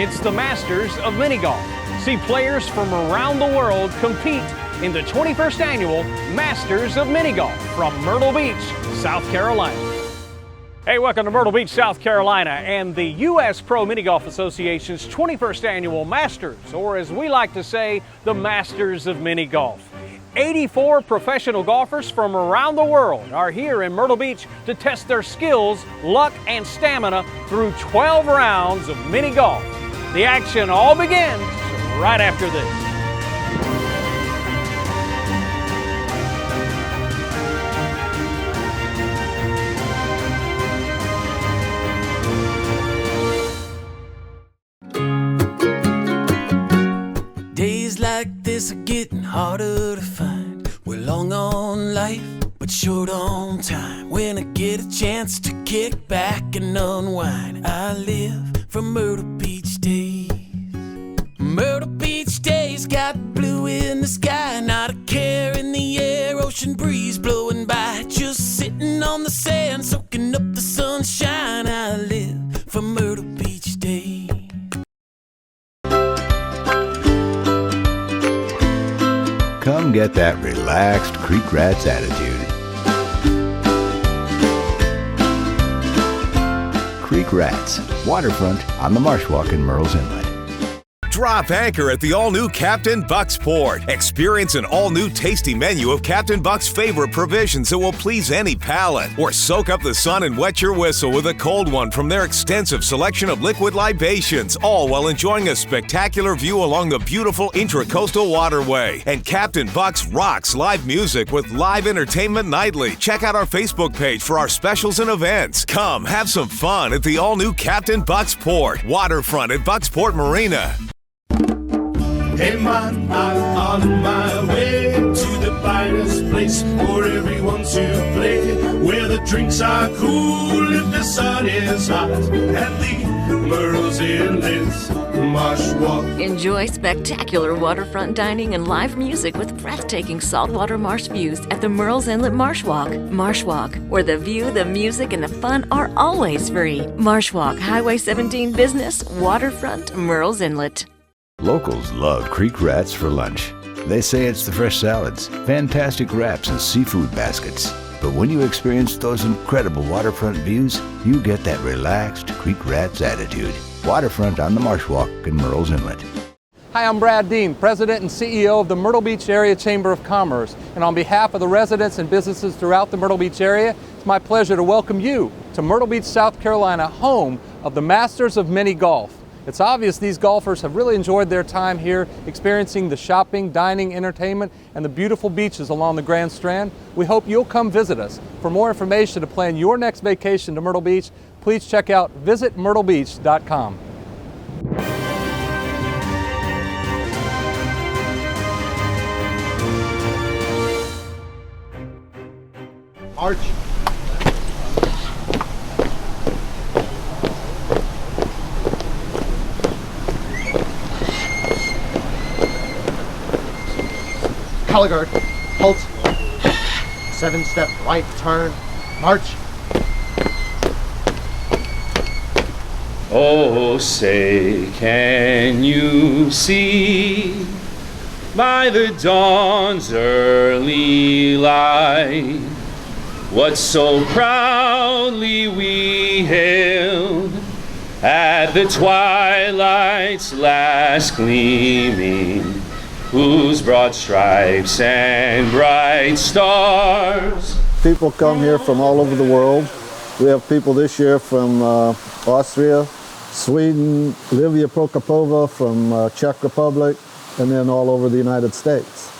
It's the Masters of Mini Golf. See players from around the world compete in the 21st Annual Masters of Mini Golf from Myrtle Beach, South Carolina. Hey, welcome to Myrtle Beach, South Carolina, and the U.S. Pro Mini Golf Association's 21st Annual Masters, or as we like to say, the Masters of Mini Golf. 84 professional golfers from around the world are here in Myrtle Beach to test their skills, luck, and stamina through 12 rounds of mini golf. The action all begins right after this. Days like this are getting harder to find. We're long on life, but short on time. When I get a chance to kick back and unwind, I live for Myrtle Beach days. Myrtle Beach days got blue in the sky, not a care in the air, ocean breeze blowing by. Just sitting on the sand, soaking up the sunshine. I live for Myrtle Beach days. Come get that relaxed Creek Rats attitude. Creek Rats, waterfront on the Marshwalk in Murrells Inlet. Drop anchor at the all-new Captain Buck's Port. Experience an all-new tasty menu of Captain Buck's favorite provisions that will please any palate. Or soak up the sun and wet your whistle with a cold one from their extensive selection of liquid libations, all while enjoying a spectacular view along the beautiful Intracoastal Waterway. And Captain Buck's rocks live music with live entertainment nightly. Check out our Facebook page for our specials and events. Come have some fun at the all-new Captain Buck's Port, waterfront at Bucksport Marina. Hey man, I'm on my way to the finest place for everyone to play, where the drinks are cool if the sun is hot, and the Murrells Inlet's Marshwalk. Enjoy spectacular waterfront dining and live music with breathtaking saltwater marsh views at the Murrells Inlet Marshwalk. Marshwalk, where the view, the music, and the fun are always free. Marshwalk, Highway 17 Business, waterfront, Murrells Inlet. Locals love Creek Rats for lunch. They say it's the fresh salads, fantastic wraps, and seafood baskets. But when you experience those incredible waterfront views, you get that relaxed Creek Rats attitude. Waterfront on the Marshwalk in Murrells Inlet. Hi, I'm Brad Dean, President and CEO of the Myrtle Beach Area Chamber of Commerce. And on behalf of the residents and businesses throughout the Myrtle Beach area, it's my pleasure to welcome you to Myrtle Beach, South Carolina, home of the Masters of Mini Golf. It's obvious these golfers have really enjoyed their time here, experiencing the shopping, dining, entertainment, and the beautiful beaches along the Grand Strand. We hope you'll come visit us. For more information to plan your next vacation to Myrtle Beach, please check out visitmyrtlebeach.com. Arch. Collar guard, halt, 7-step right turn, march. Oh, say, can you see by the dawn's early light what so proudly we hailed at the twilight's last gleaming, whose broad stripes and bright stars. People come here from all over the world. We have people this year from Austria, Sweden, Livia Prokopova from Czech Republic, and then all over the United States.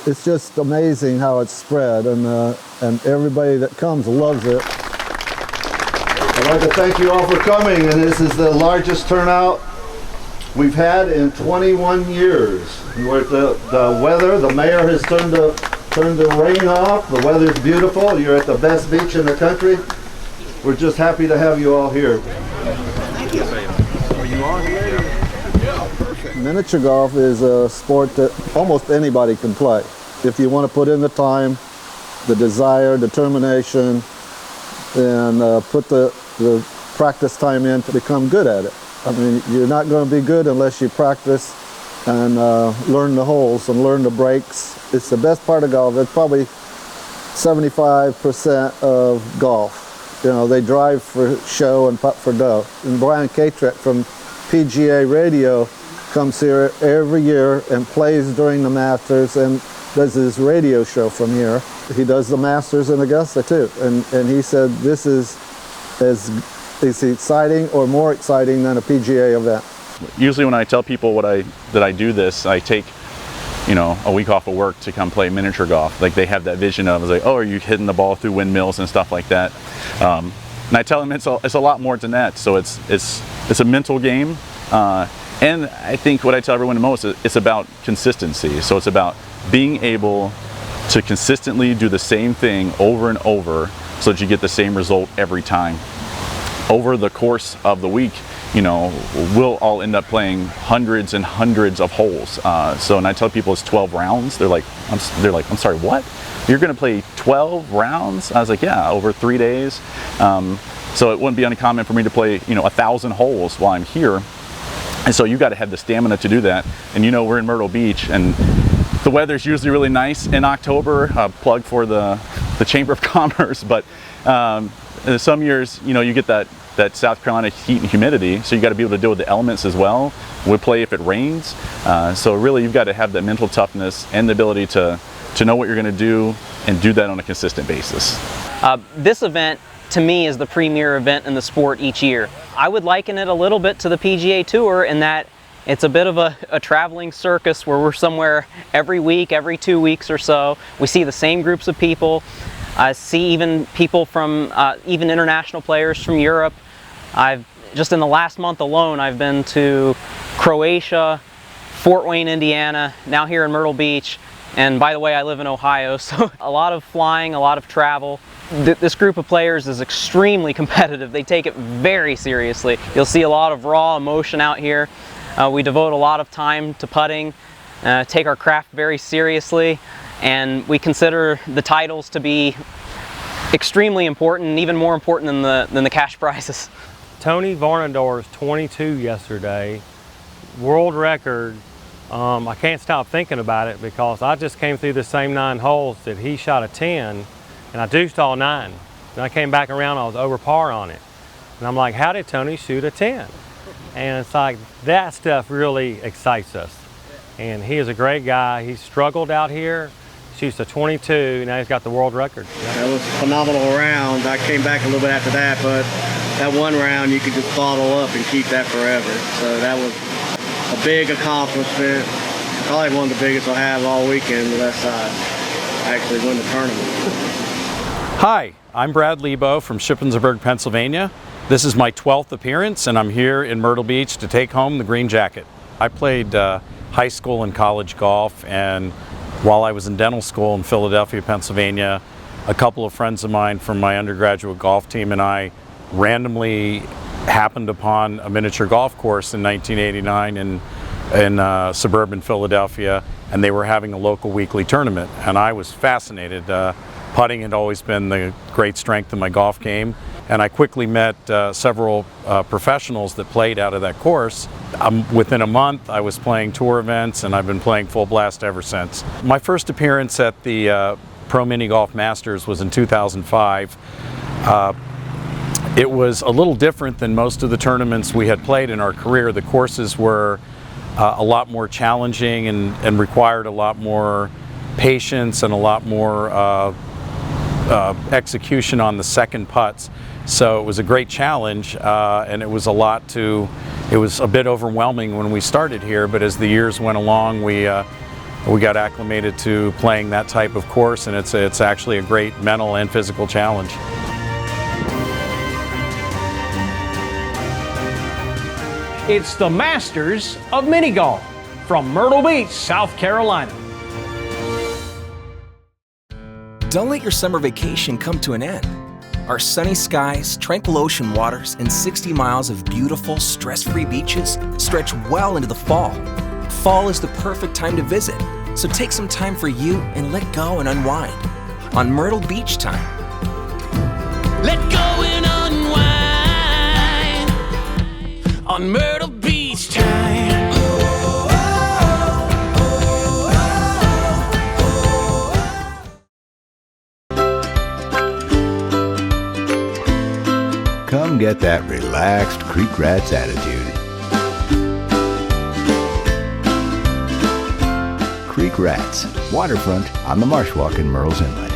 It's just amazing how it's spread, and everybody that comes loves it. I'd like to thank you all for coming, and this is the largest turnout we've had in 21 years. With the weather, the mayor has turned the rain off. The weather's beautiful. You're at the best beach in the country. We're just happy to have you all here. Thank you. Are you on here? Yeah, perfect. Miniature golf is a sport that almost anybody can play. If you want to put in the time, the desire, determination, and put the practice time in to become good at it. I mean, you're not going to be good unless you practice and learn the holes and learn the breaks. It's the best part of golf. It's probably 75% of golf. You know, they drive for show and putt for dough. And Brian Catrek from PGA Radio comes here every year and plays during the Masters and does his radio show from here. He does the Masters in Augusta too. And he said this is as exciting or more exciting than a PGA event. Usually when I tell people that I do this, I take, you know, a week off of work to come play miniature golf. Like they have that vision of, like, oh, are you hitting the ball through windmills and stuff like that? And I tell them it's a lot more than that. So it's a mental game. And I think what I tell everyone the most is it's about consistency. So it's about being able to consistently do the same thing over and over so that you get the same result every time. Over the course of the week, you know, we'll all end up playing hundreds and hundreds of holes. So, and I tell people it's 12 rounds. They're like, I'm sorry, what? You're going to play 12 rounds? I was like, yeah, over 3 days. So it wouldn't be uncommon for me to play, you know, 1,000 holes while I'm here. And so you got to have the stamina to do that. And you know, we're in Myrtle Beach, and the weather's usually really nice in October. Plug for the Chamber of Commerce, but some years, you know, you get that South Carolina heat and humidity, so you got to be able to deal with the elements as well. We'll play if it rains. So really, you've got to have that mental toughness and the ability to know what you're going to do and do that on a consistent basis. This event, to me, is the premier event in the sport each year. I would liken it a little bit to the PGA Tour in that it's a bit of a traveling circus where we're somewhere every week, every 2 weeks or so. We see the same groups of people. I see even people from, even international players from Europe. Just in the last month alone, I've been to Croatia, Fort Wayne, Indiana, now here in Myrtle Beach. And by the way, I live in Ohio, so a lot of flying, a lot of travel. This group of players is extremely competitive. They take it very seriously. You'll see a lot of raw emotion out here. We devote a lot of time to putting, take our craft very seriously, and we consider the titles to be extremely important, and even more important than the cash prizes. Tony Varnador's 22 yesterday, world record. I can't stop thinking about it because I just came through the same 9 holes that he shot a 10, and I deuced all 9. And I came back around, I was over par on it. And I'm like, how did Tony shoot a 10? And it's like, that stuff really excites us. And he is a great guy. He struggled out here, shoots a 22, now he's got the world record. That was a phenomenal round. I came back a little bit after that, but that one round you could just bottle up and keep that forever. So that was a big accomplishment. Probably one of the biggest I'll have all weekend unless I actually win the tournament. Hi, I'm Brad Lebo from Shippensburg, Pennsylvania. This is my 12th appearance, and I'm here in Myrtle Beach to take home the green jacket. I played high school and college golf, and while I was in dental school in Philadelphia, Pennsylvania, a couple of friends of mine from my undergraduate golf team and I randomly happened upon a miniature golf course in 1989 in suburban Philadelphia, and they were having a local weekly tournament, and I was fascinated. Putting had always been the great strength of my golf game, and I quickly met several professionals that played out of that course. Within a month I was playing tour events, and I've been playing full blast ever since. My first appearance at the Pro Mini Golf Masters was in 2005. It was a little different than most of the tournaments we had played in our career. The courses were a lot more challenging and required a lot more patience and a lot more execution on the second putts. So it was a great challenge, and it was a bit overwhelming when we started here, but as the years went along, we got acclimated to playing that type of course, and it's actually a great mental and physical challenge. It's the Masters of Mini Golf from Myrtle Beach, South Carolina. Don't let your summer vacation come to an end. Our sunny skies, tranquil ocean waters, and 60 miles of beautiful, stress-free beaches stretch well into the fall. Fall is the perfect time to visit, so take some time for you and let go and unwind on Myrtle Beach Time. Let go and unwind on Myrtle Come get that relaxed Creek Rats attitude. Creek Rats, waterfront on the Marsh Walk in Merle's Inlet.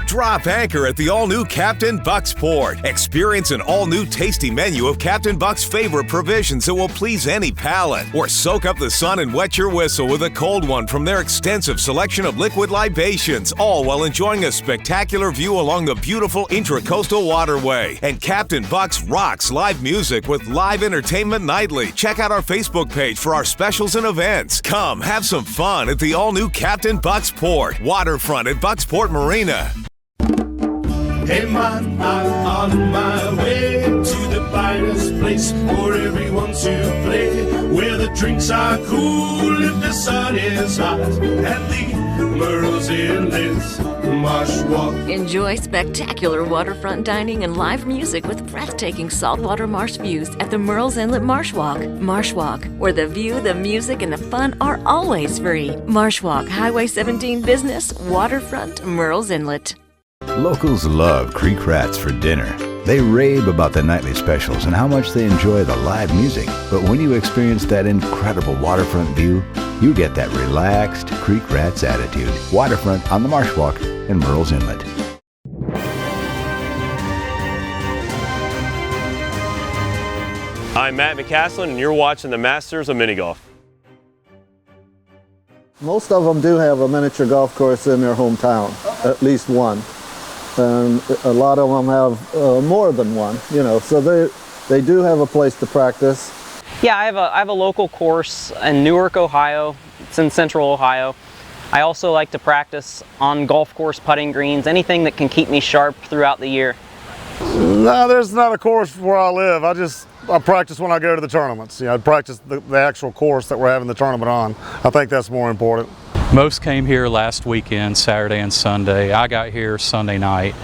Drop anchor at the all-new Captain Buck's Port. Experience an all-new tasty menu of Captain Buck's favorite provisions that will please any palate. Or soak up the sun and wet your whistle with a cold one from their extensive selection of liquid libations, all while enjoying a spectacular view along the beautiful Intracoastal Waterway. And Captain Buck's rocks live music with live entertainment nightly. Check out our Facebook page for our specials and events. Come have some fun at the all-new Captain Buck's Port, waterfront at Bucksport Marina. Hey man, I'm on my way to the finest place for everyone to play, where the drinks are cool if the sun is hot, and the Merle's Inlet's Marsh Walk. Enjoy spectacular waterfront dining and live music with breathtaking saltwater marsh views at the Merle's Inlet Marsh Walk. Marsh Walk, where the view, the music, and the fun are always free. Marsh Walk, Highway 17 Business, Waterfront, Merle's Inlet. Locals love Creek Rats for dinner. They rave about the nightly specials and how much they enjoy the live music. But when you experience that incredible waterfront view, you get that relaxed Creek Rats attitude. Waterfront on the Marsh Walk in Merle's Inlet. I'm Matt McCaslin, and you're watching the Masters of Mini Golf. Most of them do have a miniature golf course in their hometown, at least one. And a lot of them have more than one, you know, so they do have a place to practice. Yeah, I have a local course in Newark, Ohio. It's in central Ohio. I also like to practice on golf course putting greens, anything that can keep me sharp throughout the year. No, there's not a course where I live. I practice when I go to the tournaments. You know, I practice the actual course that we're having the tournament on. I think that's more important. Most came here last weekend, Saturday and Sunday. I got here Sunday night.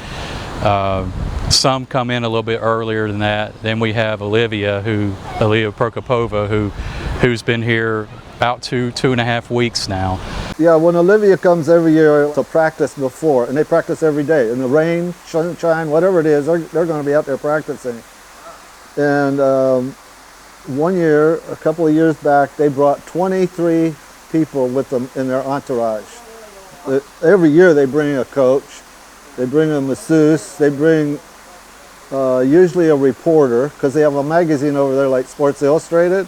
Some come in a little bit earlier than that. Then we have Olivia Prokopova, who's been here about two and a half weeks now. Yeah, when Olivia comes every year to practice before, and they practice every day, in the rain, sunshine, whatever it is, they're going to be out there practicing. And one year, a couple of years back, they brought 23 people with them in their entourage. Every year they bring a coach, they bring a masseuse, they bring usually a reporter, because they have a magazine over there like Sports Illustrated.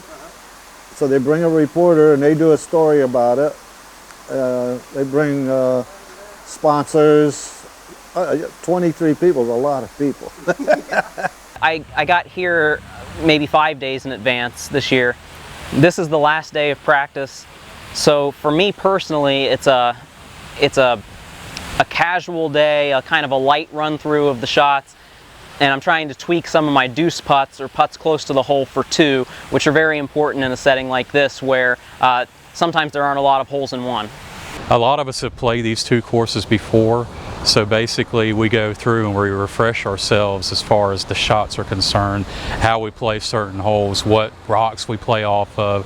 So they bring a reporter and they do a story about it. They bring sponsors. 23 people is a lot of people. I got here maybe 5 days in advance this year. This is the last day of practice. So for me personally, it's a casual day, a kind of a light run through of the shots, and I'm trying to tweak some of my deuce putts or putts close to the hole for two, which are very important in a setting like this where sometimes there aren't a lot of holes in one. A lot of us have played these two courses before, so basically we go through and we refresh ourselves as far as the shots are concerned, how we play certain holes, what rocks we play off of,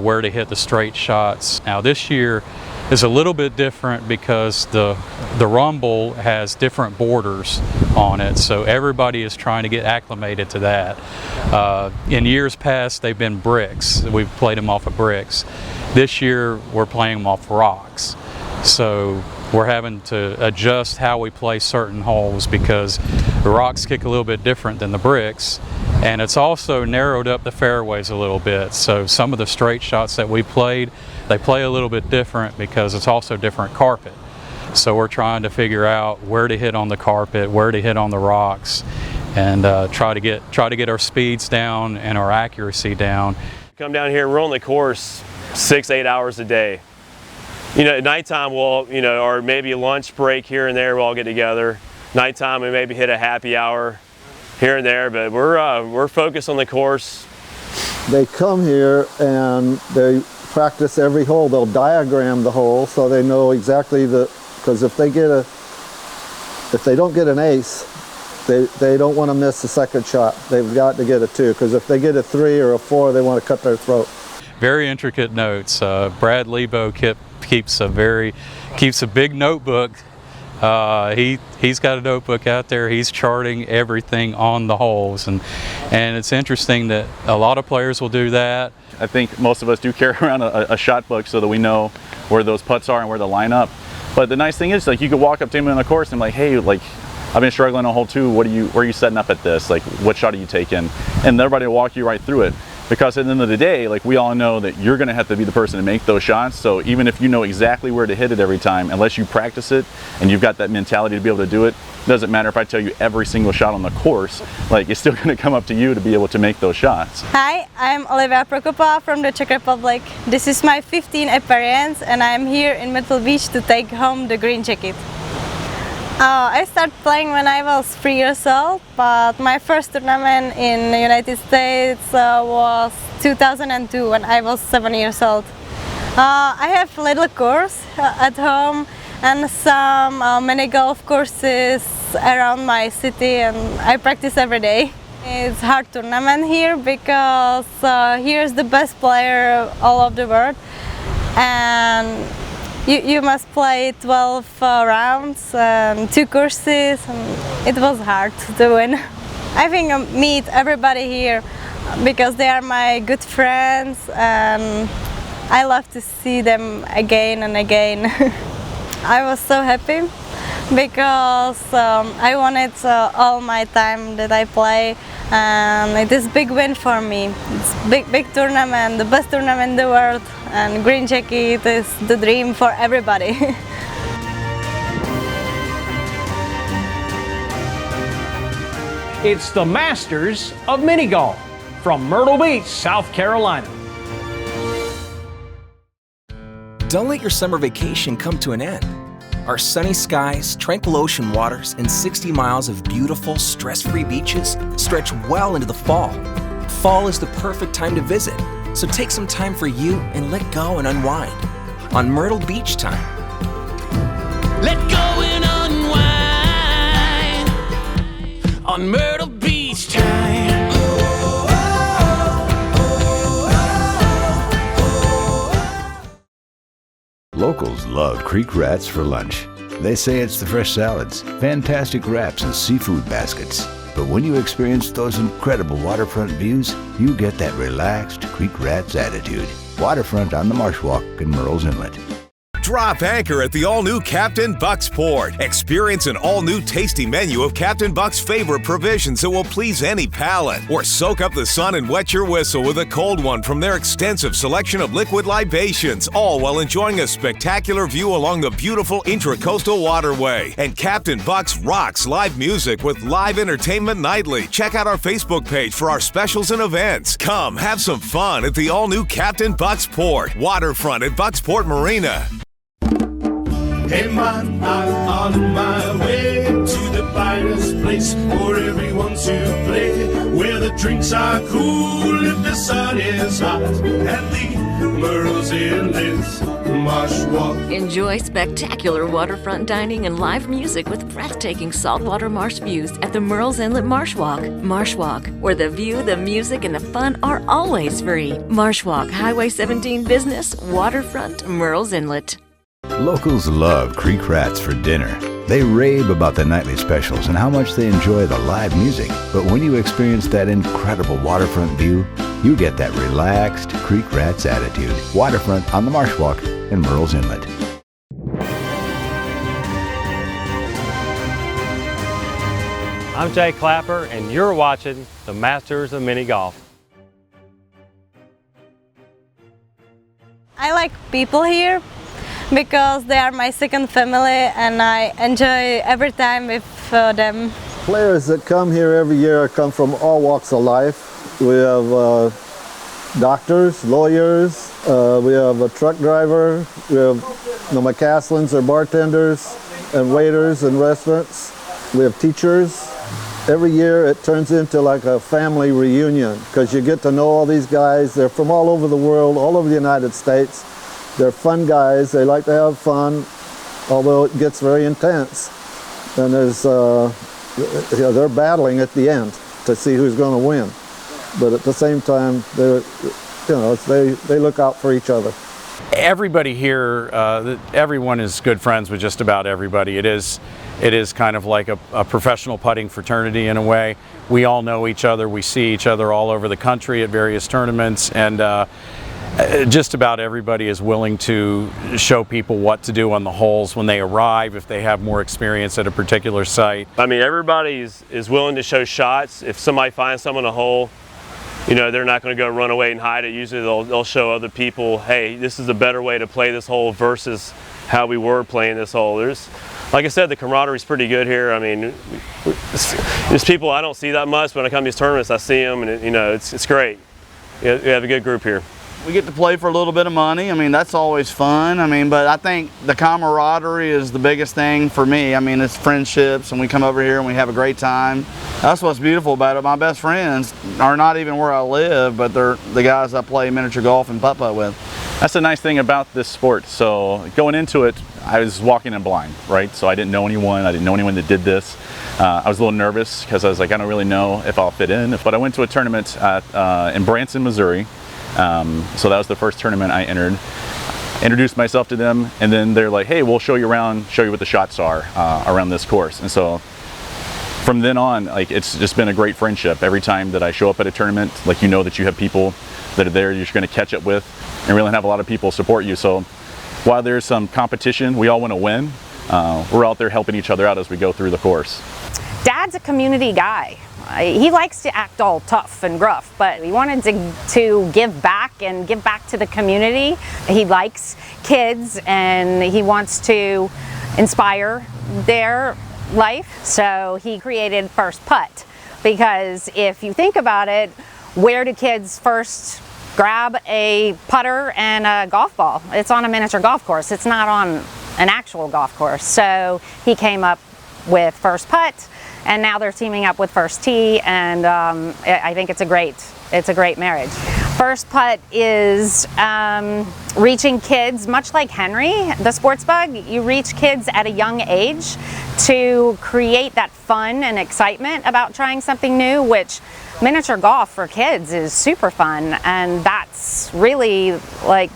where to hit the straight shots. Now this year is a little bit different because the rumble has different borders on it, so everybody is trying to get acclimated to that. In years past they've been bricks. We've played them off of bricks. This year we're playing them off rocks. So we're having to adjust how we play certain holes because the rocks kick a little bit different than the bricks, and it's also narrowed up the fairways a little bit. So some of the straight shots that we played, they play a little bit different because it's also different carpet. So we're trying to figure out where to hit on the carpet, where to hit on the rocks, and try to get our speeds down and our accuracy down. Come down here, we're on the course 6-8 hours a day. You know, at nighttime we'll, or maybe a lunch break here and there, we'll all get together. Nighttime we maybe hit a happy hour here and there, but we're focused on the course. They come here and they practice every hole. They'll diagram the hole so they know exactly because if they don't get an ace, they don't want to miss the second shot. They've got to get a 2, because if they get a 3 or a 4, they want to cut their throat. Very intricate notes. Brad Lebo keeps a big notebook He's got a notebook out there. He's charting everything on the holes, and it's interesting that a lot of players will do that. I think most of us do carry around a shot book so that we know where those putts are and where to line up. But the nice thing is, like, you could walk up to him on the course and be like, hey, like, I've been struggling on hole 2. Where are you setting up at this? Like, what shot are you taking? And everybody will walk you right through it. Because at the end of the day, like, we all know that you're going to have to be the person to make those shots. So even if you know exactly where to hit it every time, unless you practice it and you've got that mentality to be able to do it, it doesn't matter if I tell you every single shot on the course. Like, it's still going to come up to you to be able to make those shots. Hi, I'm Olivia Prokopa from the Czech Republic. This is my 15th appearance and I'm here in Myrtle Beach to take home the green jacket. I started playing when I was 3 years old, but my first tournament in the United States was 2002 when I was 7 years old. I have a little course at home and some mini golf courses around my city, and I practice every day. It's a hard tournament here because here's the best player all over the world, and you must play 12 rounds and 2 courses, and it was hard to win. I think I meet everybody here because they are my good friends and I love to see them again and again. I was so happy because I wanted all my time that I play, and it is a big win for me. It's a big tournament, the best tournament in the world, and green jacket is the dream for everybody. It's the Masters of Mini Golf from Myrtle Beach, South Carolina. Don't let your summer vacation come to an end. Our sunny skies, tranquil ocean waters, and 60 miles of beautiful, stress-free beaches stretch well into the fall. Fall is the perfect time to visit, so take some time for you and let go and unwind on Myrtle Beach Time. Let go and unwind on Myrtle Beach Time. Locals love creek rats for lunch. They say it's the fresh salads, fantastic wraps, and seafood baskets. But when you experience those incredible waterfront views, you get that relaxed creek rats attitude. Waterfront on the Marsh Walk in Murrells Inlet. Drop anchor at the all-new Captain Buck's Port. Experience an all-new tasty menu of Captain Buck's favorite provisions that will please any palate. Or soak up the sun and wet your whistle with a cold one from their extensive selection of liquid libations, all while enjoying a spectacular view along the beautiful Intracoastal Waterway. And Captain Buck's rocks live music with live entertainment nightly. Check out our Facebook page for our specials and events. Come have some fun at the all-new Captain Buck's Port. Waterfront at Bucksport Marina. Hey man, I'm on my way to the finest place for everyone to play, where the drinks are cool if the sun is hot, and the Murrells Inlet Marsh Walk. Enjoy spectacular waterfront dining and live music with breathtaking saltwater marsh views at the Murrells Inlet Marsh Walk. Marsh Walk, where the view, the music, and the fun are always free. Marsh Walk, Highway 17 Business, Waterfront, Murrells Inlet. Locals love creek rats for dinner. They rave about the nightly specials and how much they enjoy the live music. But when you experience that incredible waterfront view, you get that relaxed creek rats attitude. Waterfront on the Marsh Walk in Murrells Inlet. I'm Jay Clapper, and you're watching the Masters of Mini Golf. I like people here because they are my second family and I enjoy every time with them. Players that come here every year come from all walks of life. We have doctors, lawyers, we have a truck driver, we have the McCaslins are bartenders and waiters in restaurants. We have teachers. Every year it turns into like a family reunion because you get to know all these guys. They're from all over the world, all over the United States. They're fun guys. They like to have fun, although it gets very intense. And there's, they're battling at the end to see who's going to win. But at the same time, they look out for each other. Everybody here, everyone is good friends with just about everybody. It is kind of like a professional putting fraternity in a way. We all know each other. We see each other all over the country at various tournaments, and just about everybody is willing to show people what to do on the holes when they arrive, if they have more experience at a particular site. I mean, everybody is willing to show shots. If somebody finds someone on a hole, you know, they're not going to go run away and hide it. Usually they'll show other people, hey, this is a better way to play this hole versus how we were playing this hole. Like I said, the camaraderie is pretty good here. I mean, there's people I don't see that much, but when I come to these tournaments, I see them, and you know, it's great. We have a good group here. We get to play for a little bit of money. I mean, that's always fun. I mean, but I think the camaraderie is the biggest thing for me. I mean, it's friendships, and we come over here and we have a great time. That's what's beautiful about it. My best friends are not even where I live, but they're the guys I play miniature golf and putt-putt with. That's the nice thing about this sport. So going into it, I was walking in blind, right? So I didn't know anyone. I didn't know anyone that did this. I was a little nervous because I was like, I don't really know if I'll fit in. But I went to a tournament in Branson, Missouri. So that was the first tournament I entered. Introduced myself to them, and then they're like, hey, we'll show you around, show you what the shots are around this course. And so from then on, like, it's just been a great friendship. Every time that I show up at a tournament, like, you know that you have people that are there you're going to catch up with, and really have a lot of people support you. So while there's some competition, we all want to win. We're out there helping each other out as we go through the course. Dad's a community guy. He likes to act all tough and gruff, but he wanted to give back and give back to the community. He likes kids and he wants to inspire their life. So he created First Putt, because if you think about it, where do kids first grab a putter and a golf ball? It's on a miniature golf course. It's not on an actual golf course. So he came up with First Putt, and now they're teaming up with First Tee, and I think it's a great marriage. First Putt is reaching kids, much like Henry, the sports bug. You reach kids at a young age to create that fun and excitement about trying something new, which miniature golf for kids is super fun, and that's really like,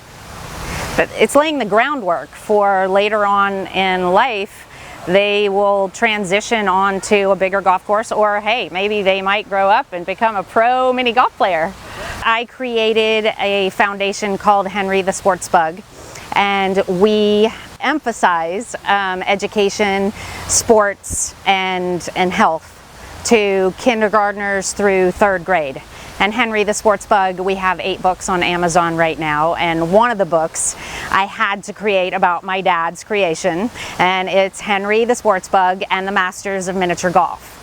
it's laying the groundwork for later on in life. They will transition on to a bigger golf course, or hey, maybe they might grow up and become a pro mini golf player. I created a foundation called Henry the Sports Bug, and we emphasize education, sports, and health to kindergartners through 3rd grade. And Henry the Sports Bug, we have 8 books on Amazon right now, and one of the books I had to create about my dad's creation, and it's Henry the Sports Bug and the Masters of Miniature Golf.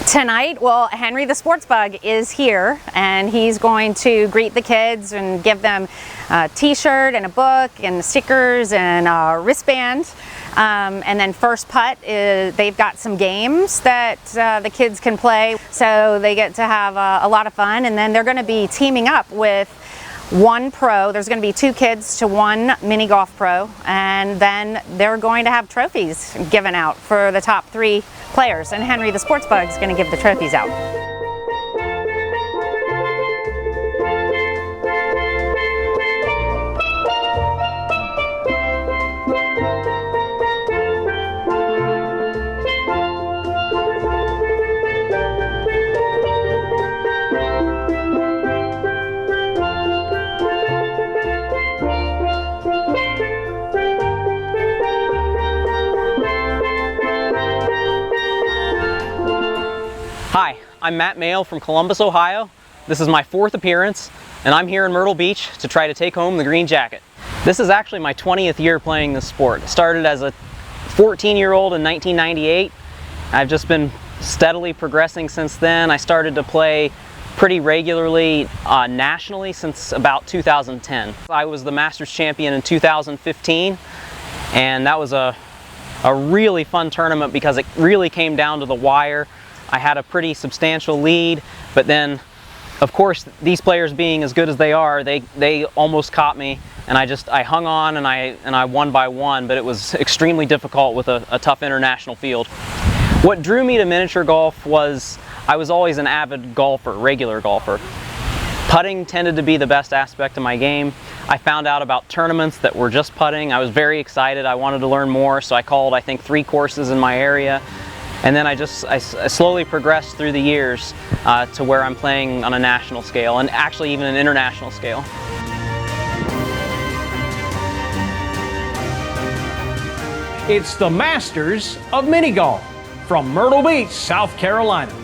Tonight, well, Henry the Sports Bug is here, and he's going to greet the kids and give them a t-shirt and a book and stickers and a wristband. And then First Putt, they've got some games that the kids can play, so they get to have a lot of fun. And then they're going to be teaming up with one pro. There's going to be 2 kids to 1 mini golf pro, and then they're going to have trophies given out for the top 3 players. And Henry the Sports Bug is going to give the trophies out. Hi, I'm Matt Mayle from Columbus, Ohio. This is my 4th appearance, and I'm here in Myrtle Beach to try to take home the green jacket. This is actually my 20th year playing this sport. I started as a 14-year-old in 1998. I've just been steadily progressing since then. I started to play pretty regularly nationally since about 2010. I was the Masters champion in 2015, and that was a really fun tournament because it really came down to the wire. I had a pretty substantial lead, but then, of course, these players being as good as they are, they almost caught me, and I hung on and I won by 1, but it was extremely difficult with a tough international field. What drew me to miniature golf was I was always an avid golfer, regular golfer. Putting tended to be the best aspect of my game. I found out about tournaments that were just putting. I was very excited. I wanted to learn more, so I called, I think, 3 courses in my area. And then I slowly progressed through the years to where I'm playing on a national scale, and actually even an international scale. It's the Masters of Mini Golf from Myrtle Beach, South Carolina.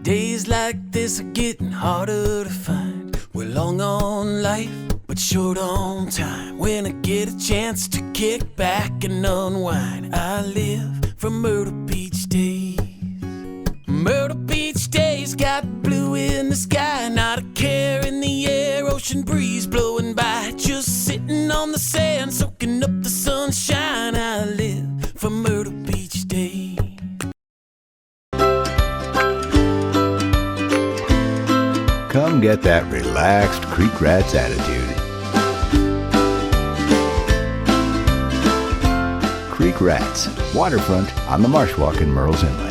Days like this are getting harder to find. We're long on life, but short on time. When I get a chance to kick back and unwind, I live for Myrtle Beach days. Myrtle Beach days got blue in the sky, not a care in the air, ocean breeze blowing by, just sitting on the sand, soaking up the sunshine. I live for Myrtle Beach days. Come get that relaxed Creek Rats attitude. Creek Rats, waterfront on the Marshwalk in Murrells Inlet.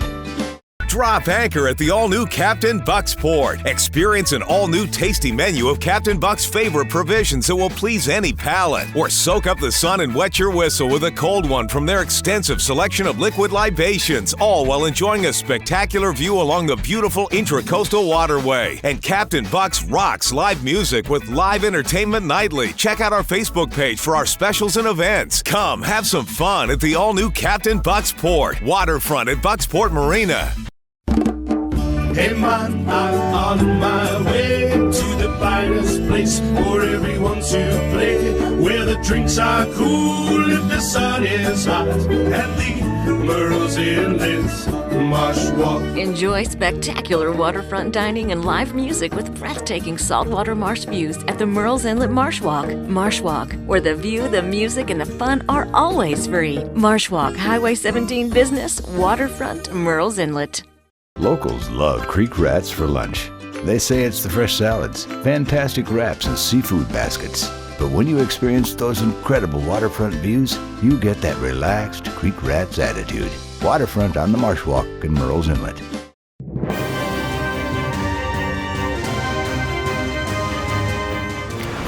Drop anchor at the all-new Captain Buck's Port. Experience an all-new tasty menu of Captain Buck's favorite provisions that will please any palate. Or soak up the sun and wet your whistle with a cold one from their extensive selection of liquid libations, all while enjoying a spectacular view along the beautiful Intracoastal Waterway. And Captain Buck's rocks live music with live entertainment nightly. Check out our Facebook page for our specials and events. Come have some fun at the all-new Captain Buck's Port, waterfront at Bucksport Marina. Hey man, I'm on my way to the finest place for everyone to play, where the drinks are cool if the sun is hot, and the Murrells Inlet Marshwalk. Enjoy spectacular waterfront dining and live music with breathtaking saltwater marsh views at the Murrells Inlet Marshwalk. Marshwalk, where the view, the music, and the fun are always free. Marshwalk, Highway 17 Business, Waterfront, Murrells Inlet. Locals love Creek Rats for lunch. They say it's the fresh salads, fantastic wraps, and seafood baskets. But when you experience those incredible waterfront views, you get that relaxed Creek Rats attitude. Waterfront on the Marshwalk in Murrells Inlet.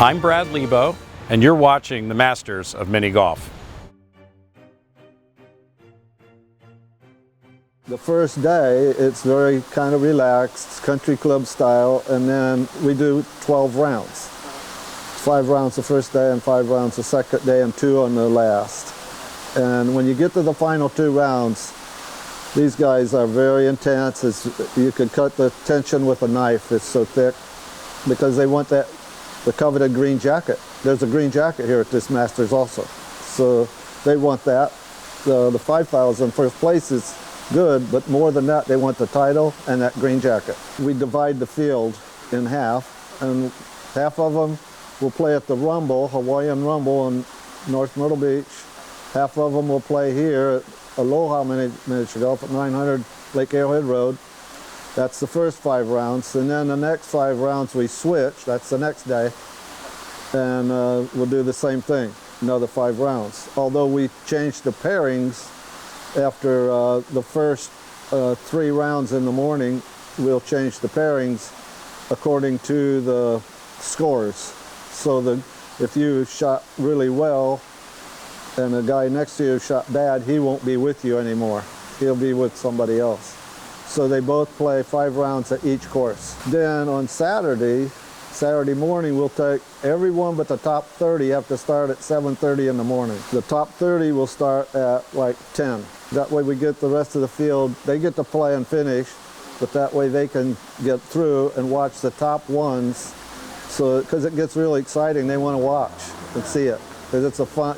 I'm Brad Lebo, and you're watching the Masters of Mini Golf. The first day, it's very kind of relaxed, country club style, and then we do 12 rounds. 5 rounds the first day and 5 rounds the second day and 2 on the last. And when you get to the final 2 rounds, these guys are very intense. You could cut the tension with a knife, it's so thick, because they want the coveted green jacket. There's a green jacket here at this Masters also. So they want that. The 5,000 first place is good, but more than that, they want the title and that green jacket. We divide the field in half, and half of them will play at the Rumble, Hawaiian Rumble in North Myrtle Beach. Half of them will play here at Aloha Miniature Golf at 900 Lake Arrowhead Road. That's the first 5 rounds, and then the next 5 rounds we switch. That's the next day, and we'll do the same thing, another 5 rounds. Although we changed the pairings after the first 3 rounds in the morning, we'll change the pairings according to the scores. So that if you shot really well and the guy next to you shot bad, he won't be with you anymore. He'll be with somebody else. So they both play 5 rounds at each course. Then on Saturday morning, we'll take everyone but the top 30 have to start at 7:30 in the morning. The top 30 will start at like 10. That way we get the rest of the field, they get to play and finish, but that way they can get through and watch the top ones. So, because it gets really exciting, they want to watch and see it, because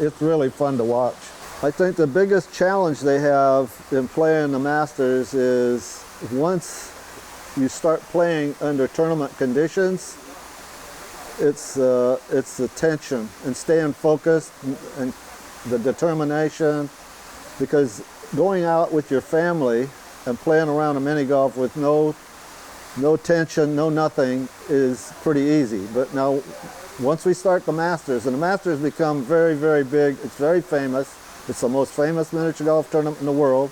it's really fun to watch. I think the biggest challenge they have in playing the Masters is once you start playing under tournament conditions, it's the tension and staying focused and the determination, because going out with your family and playing around a mini golf with no tension, no nothing is pretty easy. But now, once we start the Masters, and the Masters become very, very big, it's very famous. It's the most famous miniature golf tournament in the world.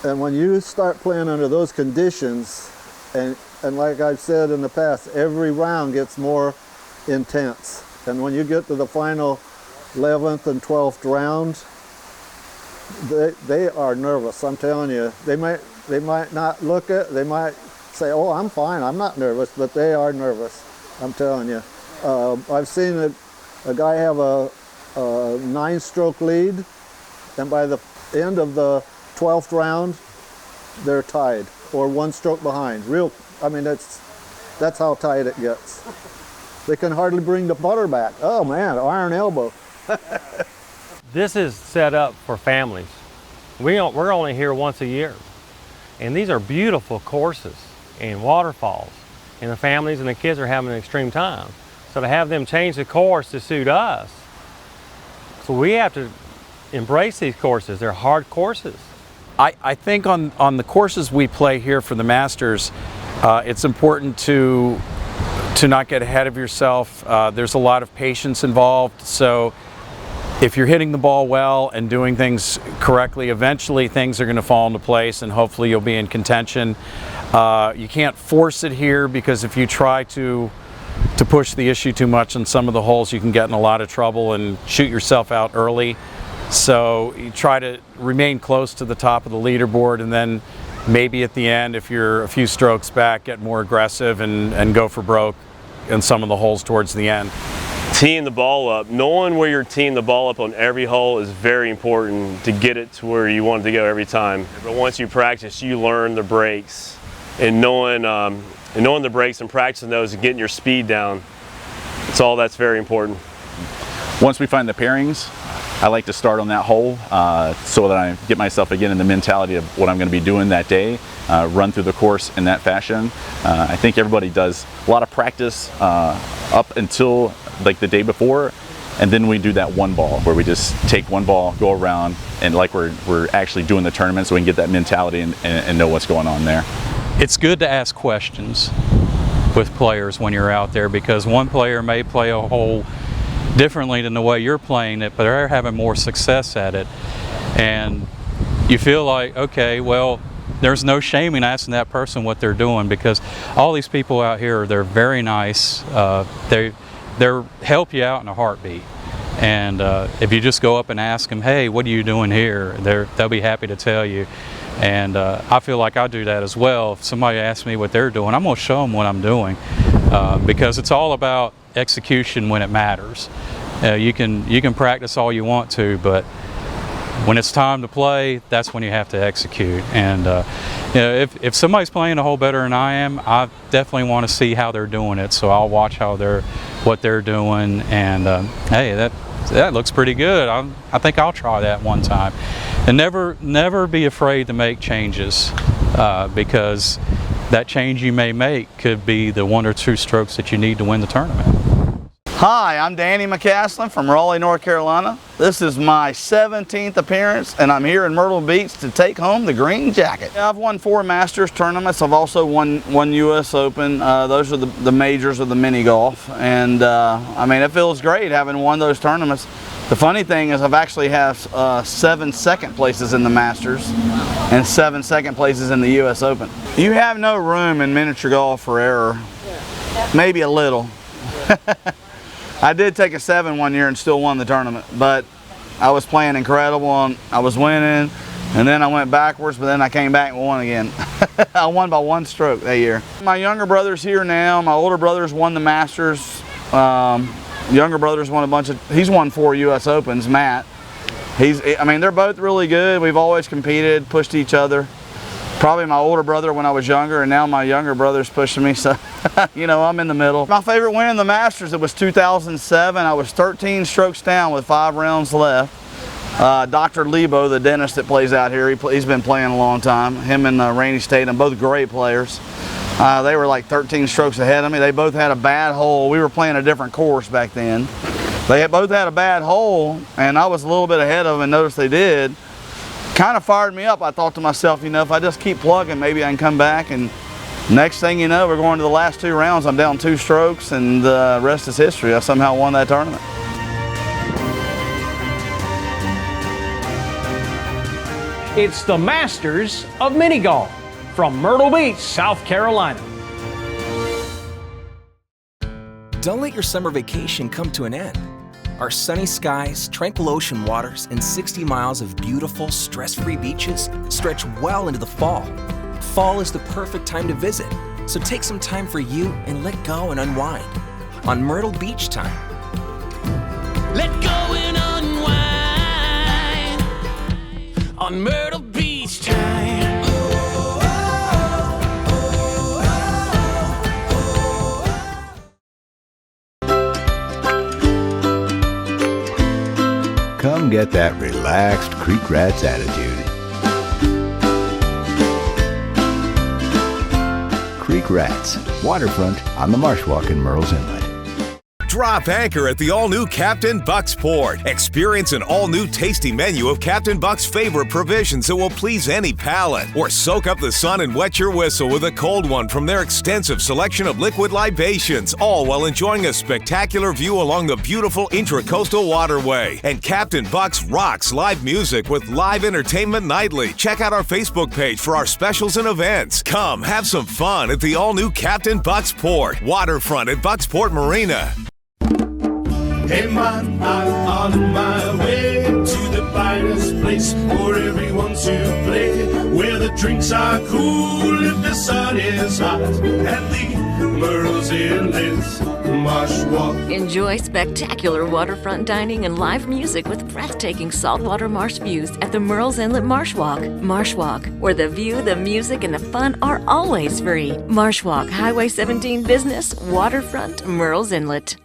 And when you start playing under those conditions, and And like I've said in the past, every round gets more intense. And when you get to the final 11th and 12th rounds, they are nervous, I'm telling you. They might not look it, they might say, oh, I'm fine, I'm not nervous, but they are nervous, I'm telling you. I've seen a guy have a 9-stroke lead, and by the end of the 12th round, they're tied, or 1 stroke behind. I mean, that's how tight it gets. They can hardly bring the putter back. Oh man, iron elbow. This is set up for families. We're only here once a year. And these are beautiful courses and waterfalls. And the families and the kids are having an extreme time. So to have them change the course to suit us, so we have to embrace these courses. They're hard courses. I think on the courses we play here for the Masters, it's important to not get ahead of yourself. There's a lot of patience involved. So if you're hitting the ball well and doing things correctly, eventually things are going to fall into place and hopefully you'll be in contention. You can't force it here, because if you try to push the issue too much on some of the holes, you can get in a lot of trouble and shoot yourself out early. So you try to remain close to the top of the leaderboard, and then maybe at the end, if you're a few strokes back, get more aggressive and go for broke in some of the holes towards the end. Teeing the ball up, knowing where you're teeing the ball up on every hole is very important to get it to where you want it to go every time. But once you practice, you learn the breaks, and knowing the breaks and practicing those and getting your speed down, that's very important. Once we find the pairings, I like to start on that hole so that I get myself again in the mentality of what I'm going to be doing that day, run through the course in that fashion. I think everybody does a lot of practice up until like the day before, and then we do that one ball where we just take one ball, go around, and like we're actually doing the tournament, so we can get that mentality and know what's going on there. It's good to ask questions with players when you're out there, because one player may play a hole differently than the way you're playing it, but they're having more success at it. And you feel like, okay, well, there's no shame in asking that person what they're doing, because all these people out here, they're very nice. They're help you out in a heartbeat. And if you just go up and ask them, hey, what are you doing here? They'll be happy to tell you. And I feel like I do that as well. If somebody asks me what they're doing, I'm going to show them what I'm doing, because it's all about execution when it matters. You can practice all you want to, but when it's time to play, that's when you have to execute. And if somebody's playing a hole better than I am, I definitely want to see how they're doing it. So I'll watch what they're doing, and hey, that looks pretty good. I think I'll try that one time. And never be afraid to make changes, because that change you may make could be the 1 or 2 strokes that you need to win the tournament. Hi, I'm Danny McCaslin from Raleigh, North Carolina. This is my 17th appearance, and I'm here in Myrtle Beach to take home the green jacket. I've won 4 Masters tournaments. I've also won 1 U.S. Open. Those are the majors of the mini golf, and I mean, it feels great having won those tournaments. The funny thing is I've actually have 7 second places in the Masters and 7 second places in the U.S. Open. You have no room in miniature golf for error. Maybe a little. I did take a 7 one year and still won the tournament, but I was playing incredible and I was winning, and then I went backwards, but then I came back and won again. I won by 1 stroke that year. My younger brother's here now. My older brother's won the Masters. Younger brother's won he's won 4 U.S. Opens, Matt. I mean, they're both really good. We've always competed, pushed each other. Probably my older brother when I was younger, and now my younger brother's pushing me, so you know, I'm in the middle. My favorite win in the Masters, it was 2007. I was 13 strokes down with 5 rounds left. Dr. Lebo, the dentist that plays out here, he's been playing a long time. Him and Rainey State, and both great players. They were like 13 strokes ahead of me. They both had a bad hole. We were playing a different course back then. They both had a bad hole, and I was a little bit ahead of them and noticed they did. Kind of fired me up. I thought to myself, you know, if I just keep plugging, maybe I can come back. And next thing you know, we're going to the last 2 rounds. I'm down 2 strokes, and the rest is history. I somehow won that tournament. It's the Masters of Mini Golf from Myrtle Beach, South Carolina. Don't let your summer vacation come to an end. Our sunny skies, tranquil ocean waters, and 60 miles of beautiful, stress-free beaches stretch well into the fall. Fall is the perfect time to visit, so take some time for you and let go and unwind on Myrtle Beach Time. Let go and unwind on Myrtle Beach Time. Come get that relaxed Creek Rats attitude. Creek Rats, waterfront on the Marsh Walk in Merle's Inlet. Drop anchor at the all-new Captain Buck's Port. Experience an all-new tasty menu of Captain Buck's favorite provisions that will please any palate. Or soak up the sun and wet your whistle with a cold one from their extensive selection of liquid libations, all while enjoying a spectacular view along the beautiful Intracoastal Waterway. And Captain Buck's rocks live music with live entertainment nightly. Check out our Facebook page for our specials and events. Come have some fun at the all-new Captain Buck's Port, waterfront at Bucksport Marina. Hey man, I'm on my way to the finest place for everyone to play, where the drinks are cool if the sun is hot, and the Merle's Inlet's Marsh Walk. Enjoy spectacular waterfront dining and live music with breathtaking saltwater marsh views at the Merle's Inlet Marsh Walk. Marsh Walk, where the view, the music, and the fun are always free. Marsh Walk, Highway 17 Business, Waterfront, Merle's Inlet.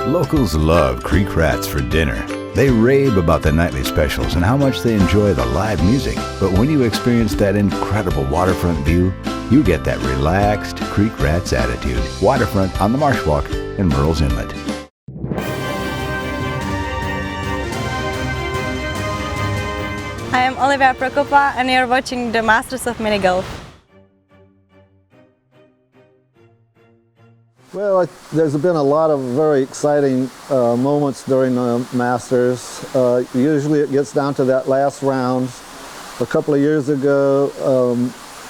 Locals love Creek Rats for dinner. They rave about the nightly specials and how much they enjoy the live music. But when you experience that incredible waterfront view, you get that relaxed Creek Rats attitude. Waterfront on the Marsh Walk in Merle's Inlet. I am Olivia Prokopa and you're watching the Masters of Mini Golf. Well, there's been a lot of very exciting moments during the Masters. Usually it gets down to that last round. A couple of years ago,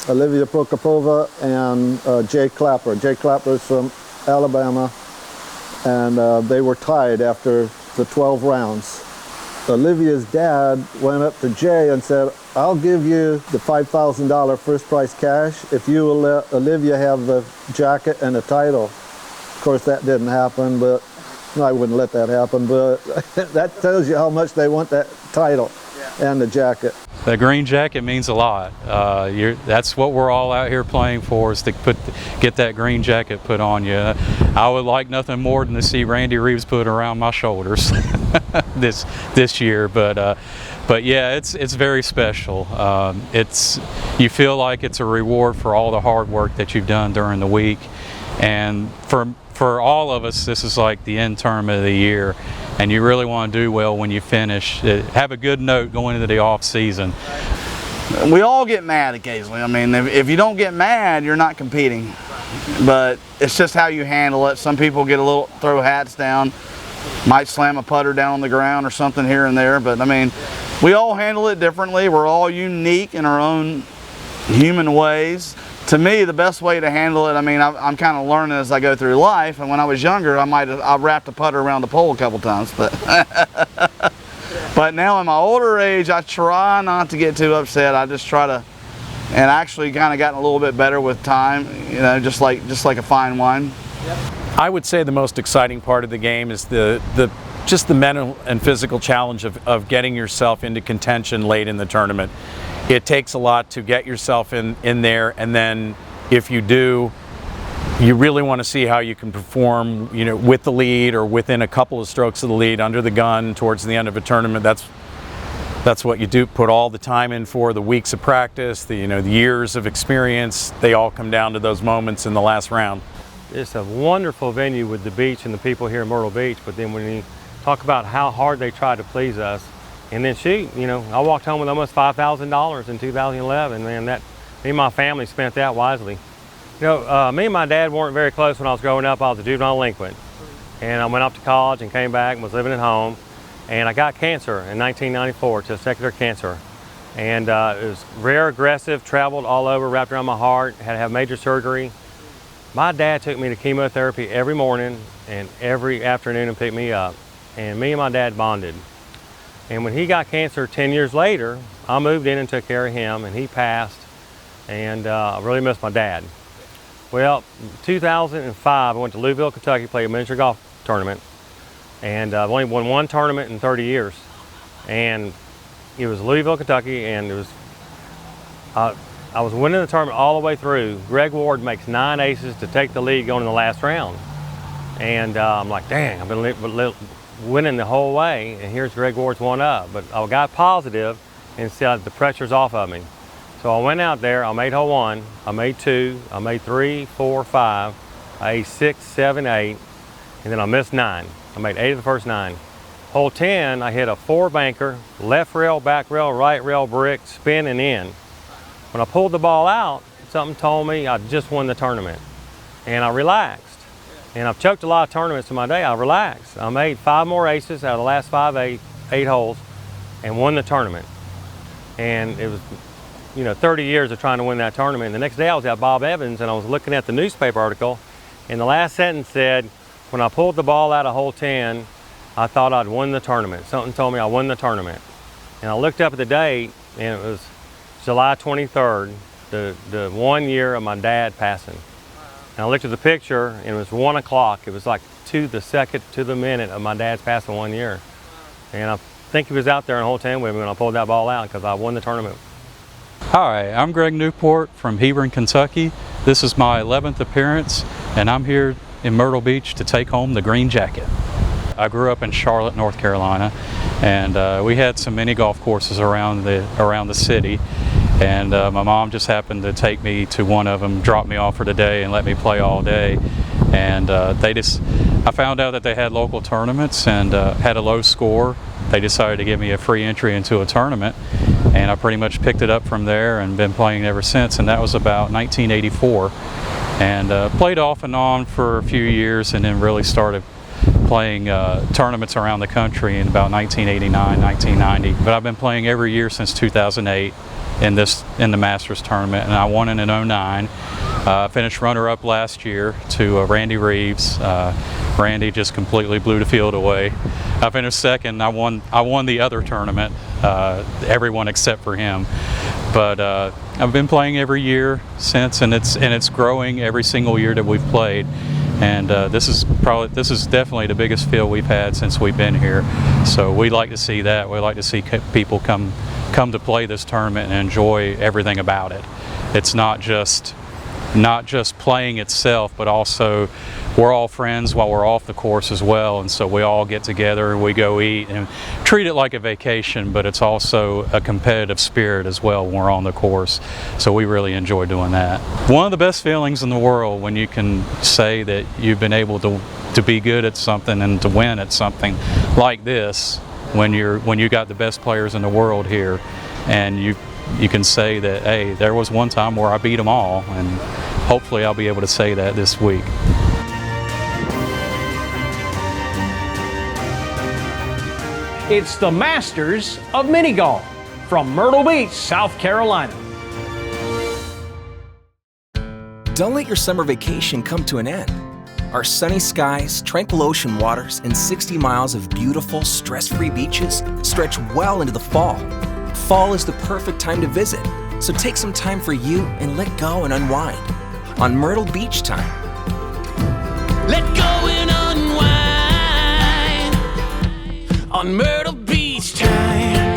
Olivia Prokopova and Jay Clapper. Jay Clapper is from Alabama, and they were tied after the 12 rounds. Olivia's dad went up to Jay and said, I'll give you the $5,000 first prize cash if you will let Olivia have the jacket and the title. Of course, that didn't happen, but I wouldn't let that happen, but that tells you how much they want that title and the jacket. The green jacket means a lot. That's what we're all out here playing for, is to get that green jacket put on you. I would like nothing more than to see Randy Reeves put around my shoulders this year, but yeah, it's very special. You feel like it's a reward for all the hard work that you've done during the week, and for all of us, this is like the end tournament of the year, and you really want to do well when you finish. Have a good note going into the off season. We all get mad occasionally. I mean, if you don't get mad, you're not competing. But it's just how you handle it. Some people get a little, throw hats down, might slam a putter down on the ground or something here and there. But I mean, we all handle it differently. We're all unique in our own human ways. To me, the best way to handle it, I mean, I'm kind of learning as I go through life. And when I was younger, I wrapped a putter around the pole a couple times. But now in my older age, I try not to get too upset. I just try to, and actually kind of gotten a little bit better with time, you know, just like a fine wine. I would say the most exciting part of the game is just the mental and physical challenge of getting yourself into contention late in the tournament. It takes a lot to get yourself in there, and then if you do, you really want to see how you can perform, you know, with the lead or within a couple of strokes of the lead under the gun towards the end of a tournament. That's what you do. Put all the time in for, the weeks of practice, the years of experience. They all come down to those moments in the last round. It's a wonderful venue with the beach and the people here in Myrtle Beach, but then when you talk about how hard they try to please us, and then shoot, you know, I walked home with almost $5,000 in 2011, man. Me and my family spent that wisely. You know, me and my dad weren't very close when I was growing up. I was a juvenile delinquent, and I went off to college and came back and was living at home, and I got cancer in 1994, testicular cancer, and it was rare, aggressive, traveled all over, wrapped around my heart, had to have major surgery, My dad took me to chemotherapy every morning and every afternoon and picked me up. And me and my dad bonded. And when he got cancer 10 years later, I moved in and took care of him, and he passed. And I really miss my dad. Well, 2005, I went to Louisville, Kentucky, played a miniature golf tournament. And I've only won one tournament in 30 years. And it was Louisville, Kentucky, and it was, I was winning the tournament all the way through. Greg Ward makes 9 aces to take the lead going in the last round. And I'm like, dang, I've been winning the whole way, and here's Greg Ward's one up. But I got positive and said the pressure's off of me. So I went out there, I made hole 1, I made 2, I made 3, 4, 5, I aced 6, 7, 8, and then I missed 9. I made 8 of the first 9. Hole 10, I hit a 4-banker, left rail, back rail, right rail, brick, spin and in. When I pulled the ball out, something told me I just won the tournament. And I relaxed. And I've choked a lot of tournaments in my day, I relaxed. I made 5 more aces out of the last 8 holes and won the tournament. And it was, 30 years of trying to win that tournament. And the next day I was at Bob Evans and I was looking at the newspaper article, and the last sentence said, when I pulled the ball out of hole 10, I thought I'd won the tournament. Something told me I won the tournament. And I looked up at the date, and it was July 23rd, the 1 year of my dad passing. And I looked at the picture, and it was 1 o'clock. It was like to the second, to the minute of my dad's passing 1 year. And I think he was out there in hole 10 with me when I pulled that ball out, because I won the tournament. Hi, I'm Greg Newport from Hebron, Kentucky. This is my 11th appearance, and I'm here in Myrtle Beach to take home the green jacket. I grew up in Charlotte, North Carolina, and we had some mini golf courses around the city. And my mom just happened to take me to one of them, drop me off for the day, and let me play all day. And I found out that they had local tournaments and had a low score. They decided to give me a free entry into a tournament, and I pretty much picked it up from there and been playing ever since. And that was about 1984. And played off and on for a few years, and then really started playing tournaments around the country in about 1989, 1990. But I've been playing every year since 2008 in the Masters tournament, and I won in 09. Finished runner-up last year to Randy Reeves. Randy just completely blew the field away. I finished second. I won the other tournament, everyone except for him. But I've been playing every year since, and it's growing every single year that we've played. And this is definitely the biggest field we've had since we've been here. So we like to see that. We like to see people come to play this tournament and enjoy everything about it. It's not just playing itself, but also we're all friends while we're off the course as well, and so we all get together and we go eat and treat it like a vacation, but it's also a competitive spirit as well when we're on the course, so we really enjoy doing that. One of the best feelings in the world when you can say that you've been able to be good at something and to win at something like this, when you got the best players in the world here, and you can say that, hey, there was one time where I beat them all, and hopefully I'll be able to say that this week. It's the Masters of Mini Golf from Myrtle Beach, South Carolina. Don't let your summer vacation come to an end. Our sunny skies, tranquil ocean waters, and 60 miles of beautiful, stress-free beaches stretch well into the fall. Fall is the perfect time to visit, so take some time for you and let go and unwind on Myrtle Beach Time. Let go and unwind on Myrtle Beach Time.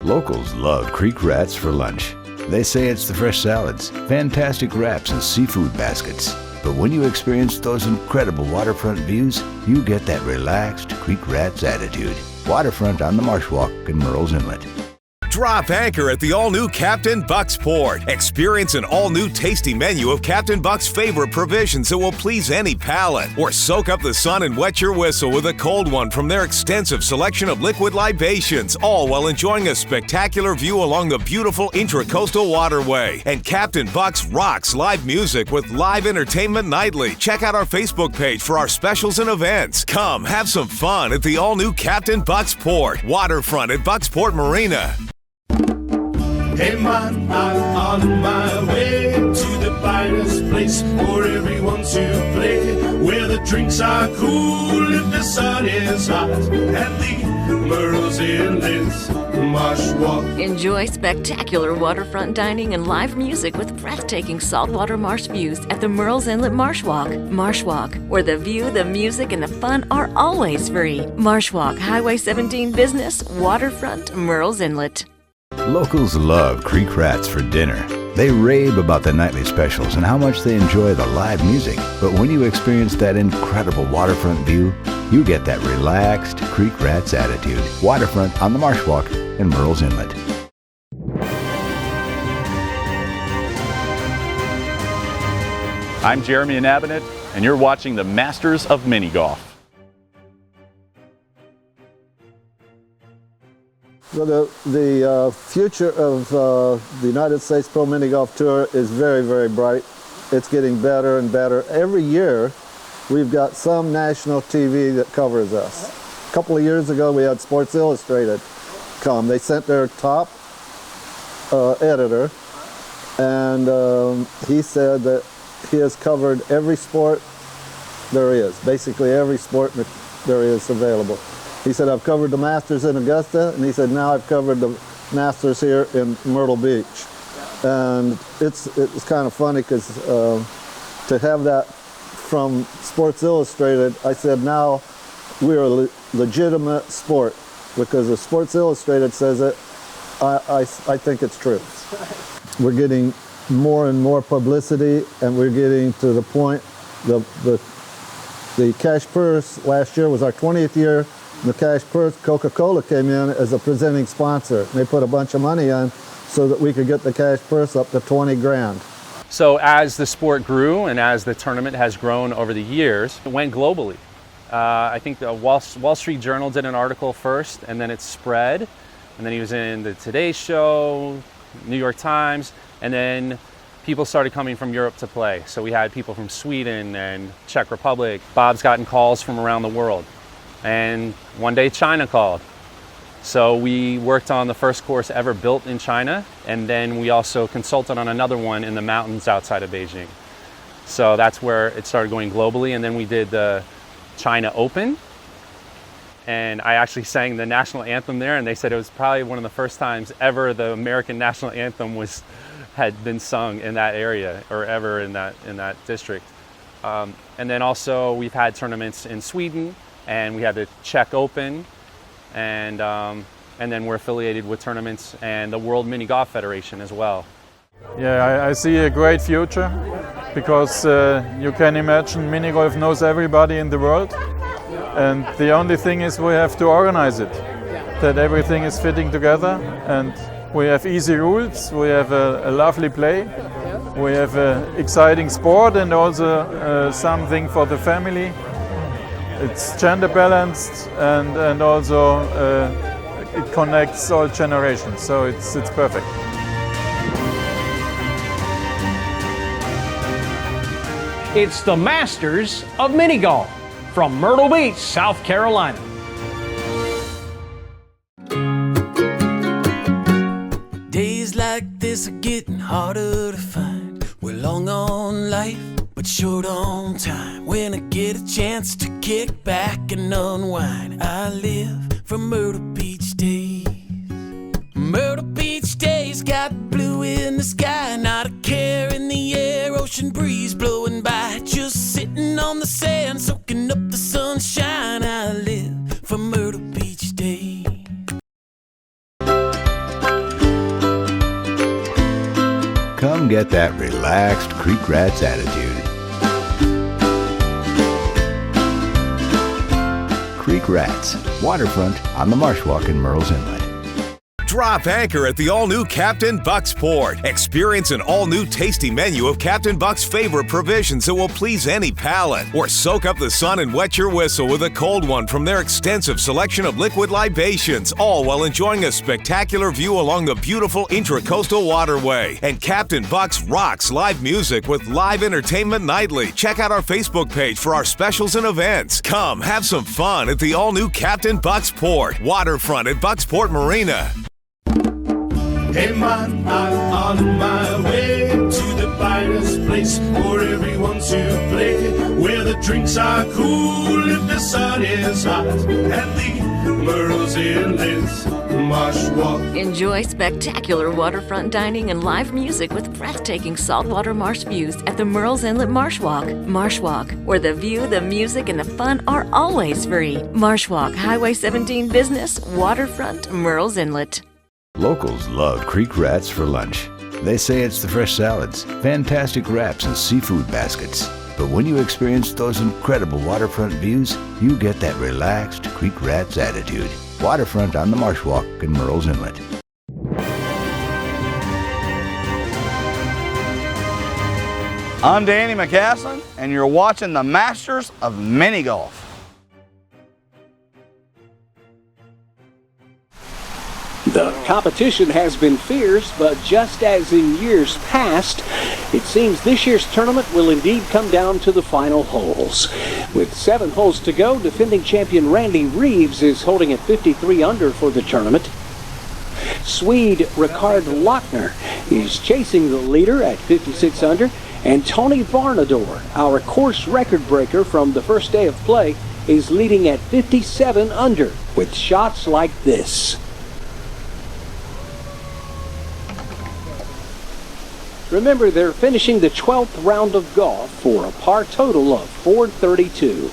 Locals love creek rats for lunch. They say it's the fresh salads, fantastic wraps, and seafood baskets. But when you experience those incredible waterfront views, you get that relaxed Creek Rats attitude. Waterfront on the Marsh Walk in Murrells Inlet. Drop anchor at the all-new Captain Buck's Port. Experience an all-new tasty menu of Captain Buck's favorite provisions that will please any palate. Or soak up the sun and wet your whistle with a cold one from their extensive selection of liquid libations, all while enjoying a spectacular view along the beautiful Intracoastal Waterway. And Captain Buck's rocks live music with live entertainment nightly. Check out our Facebook page for our specials and events. Come have some fun at the all-new Captain Buck's Port. Waterfront at Bucksport Marina. Hey man, I'm on my way to the finest place for everyone to play, where the drinks are cool if the sun is hot, and the Merle's Inlet's Marsh Walk. Enjoy spectacular waterfront dining and live music with breathtaking saltwater marsh views at the Merle's Inlet Marsh Walk. Marsh Walk, where the view, the music, and the fun are always free. Marsh Walk, Highway 17 Business, Waterfront, Merle's Inlet. Locals love Creek Rats for dinner. They rave about the nightly specials and how much they enjoy the live music. But when you experience that incredible waterfront view, you get that relaxed Creek Rats attitude. Waterfront on the Marsh Walk in Merle's Inlet. I'm Jeremy Inabinet, and you're watching the Masters of Mini Golf. Well, the future of the United States Pro Mini Golf Tour is very, very bright. It's getting better and better. Every year, we've got some national TV that covers us. A couple of years ago, we had Sports Illustrated come. They sent their top editor, and he said that he has covered every sport there is, basically every sport there is available. He said, I've covered the Masters in Augusta, and he said, now I've covered the Masters here in Myrtle Beach. And it's kind of funny because to have that from Sports Illustrated, I said, now we're a legitimate sport, because if Sports Illustrated says it, I think it's true. We're getting more and more publicity, and we're getting to the point, the cash purse last year was our 20th year. The cash purse, Coca-Cola came in as a presenting sponsor. They put a bunch of money in so that we could get the cash purse up to 20 grand. So as the sport grew and as the tournament has grown over the years, it went globally. I think the Wall Street Journal did an article first, and then it spread. And then he was in the Today Show, New York Times, and then people started coming from Europe to play. So we had people from Sweden and Czech Republic. Bob's gotten calls from around the world. And one day China called. So we worked on the first course ever built in China, and then we also consulted on another one in the mountains outside of Beijing. So that's where it started going globally, and then we did the China Open, and I actually sang the national anthem there, and they said it was probably one of the first times ever the American national anthem had been sung in that area, or ever in that district. And then also we've had tournaments in Sweden, and we had the Czech Open, and then we're affiliated with tournaments and the World Mini Golf Federation as well. Yeah, I see a great future, because you can imagine mini golf knows everybody in the world, and the only thing is we have to organize it, that everything is fitting together, and we have easy rules, we have a lovely play, we have an exciting sport, and also something for the family. It's gender balanced, and also it connects all generations, so it's perfect. It's the Masters of Mini Golf from Myrtle Beach, South Carolina. Days like this are getting harder to find. We're long on life, but short on time. When I get a chance to kick back and unwind, I live for Myrtle Beach days. Myrtle Beach days got blue in the sky, not a care in the air, ocean breeze blowing by, just sitting on the sand, soaking up the sunshine. I live for Myrtle Beach days. Come get that relaxed Creek Rats attitude. Creek Rats, waterfront on the Marsh Walk in Merle's Inlet. Drop anchor at the all-new Captain Buck's Port. Experience an all-new tasty menu of Captain Buck's favorite provisions that will please any palate. Or soak up the sun and wet your whistle with a cold one from their extensive selection of liquid libations, all while enjoying a spectacular view along the beautiful Intracoastal Waterway. And Captain Buck's rocks live music with live entertainment nightly. Check out our Facebook page for our specials and events. Come have some fun at the all-new Captain Buck's Port, waterfront at Bucksport Marina. Hey man, I'm on my way to the finest place for everyone to play, where the drinks are cool if the sun is hot, and the Merle's Inlet's Marsh Walk. Enjoy spectacular waterfront dining and live music with breathtaking saltwater marsh views at the Merle's Inlet Marsh Walk. Marsh Walk, where the view, the music, and the fun are always free. Marsh Walk, Highway 17 Business, Waterfront, Merle's Inlet. Locals love creek rats for lunch. They say it's the fresh salads, fantastic wraps, and seafood baskets. But when you experience those incredible waterfront views, you get that relaxed Creek Rats attitude. Waterfront on the Marsh Walk in Merle's Inlet. I'm Danny McCaslin, and you're watching the Masters of Mini Golf. The competition has been fierce, but just as in years past, it seems this year's tournament will indeed come down to the final holes. With 7 holes to go, defending champion Randy Reeves is holding at 53 under for the tournament. Swede Ricard Lochner is chasing the leader at 56 under, and Tony Varnador, our course record breaker from the first day of play, is leading at 57 under with shots like this. Remember, they're finishing the 12th round of golf for a par total of 432.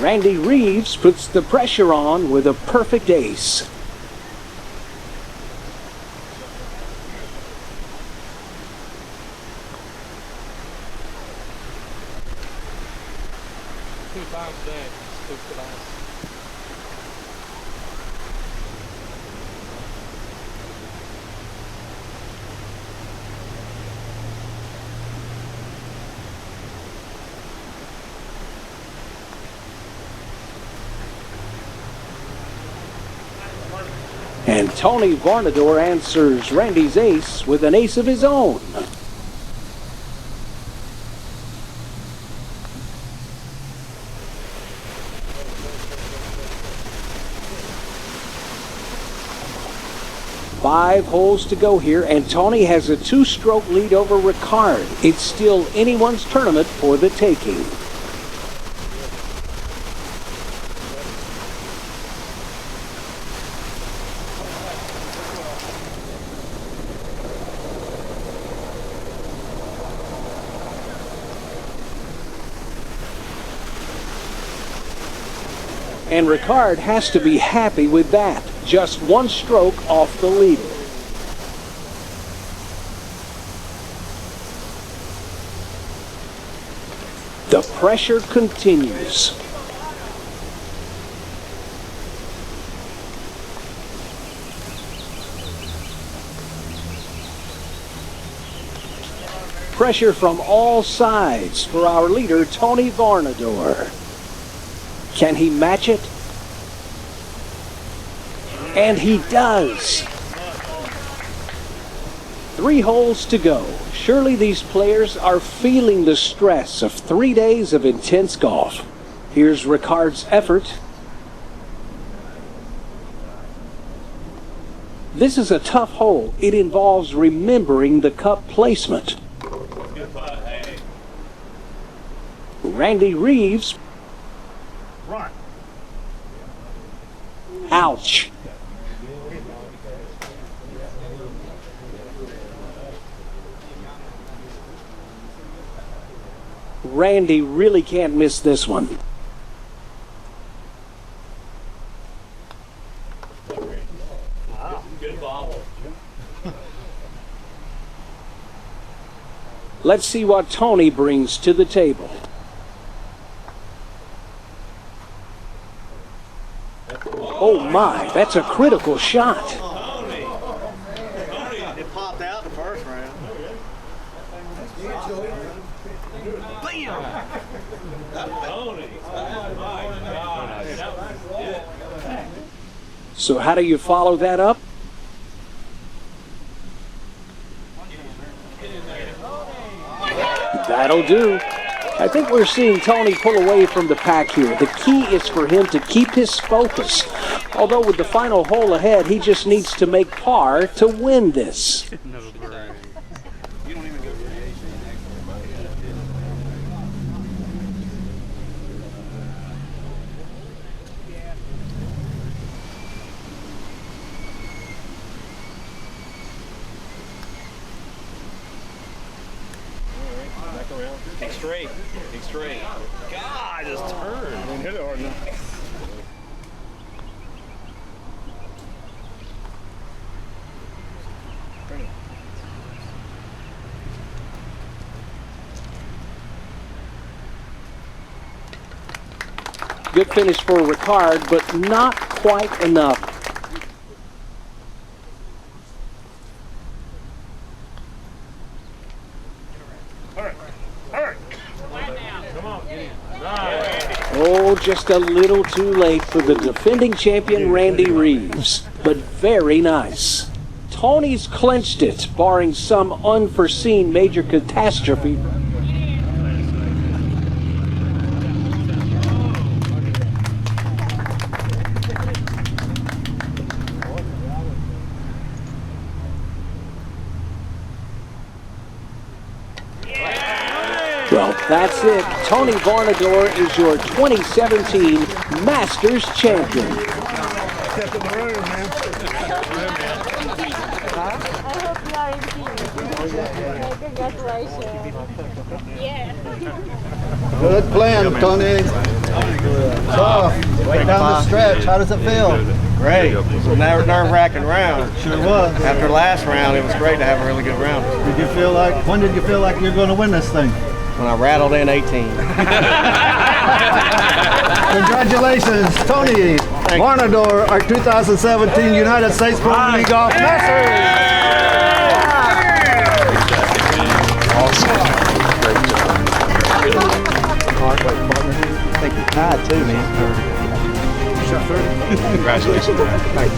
Randy Reeves puts the pressure on with a perfect ace. And Tony Varnador answers Randy's ace with an ace of his own. Five holes to go here, and Tony has a 2-stroke lead over Ricard. It's still anyone's tournament for the taking. And Ricard has to be happy with that. Just 1 stroke off the leader. The pressure continues. Pressure from all sides for our leader, Tony Varnador. Can he match it? And he does. 3 holes to go. Surely these players are feeling the stress of 3 days of intense golf. Here's Ricard's effort. This is a tough hole. It involves remembering the cup placement. Randy Reeves. Ouch. Randy really can't miss this one. Let's see what Tony brings to the table. Oh my, that's a critical shot. It popped out the first round. So how do you follow that up? That'll do. I think we're seeing Tony pull away from the pack here. The key is for him to keep his focus. Although with the final hole ahead, he just needs to make par to win this. Take straight. Take straight. God, just turn. Hit it hard enough. Good finish for Ricard, but not quite enough. Oh, just a little too late for the defending champion Randy Reeves, but very nice. Tony's clinched it, barring some unforeseen major catastrophe. Well, that's it. Tony Varnador is your 2017 Masters champion. Good plan, Tony. Tough. Right down the stretch. How does it feel? Great. It was a nerve-wracking round. Sure was. After the last round, it was great to have a really good round. Did you feel like, when did you feel like you're going to win this thing? When I rattled in 18. Congratulations, Tony Varnador, our 2017 United States Pro Mini Golf Masters. I think you're tied too, man. Congratulations, man. Thanks.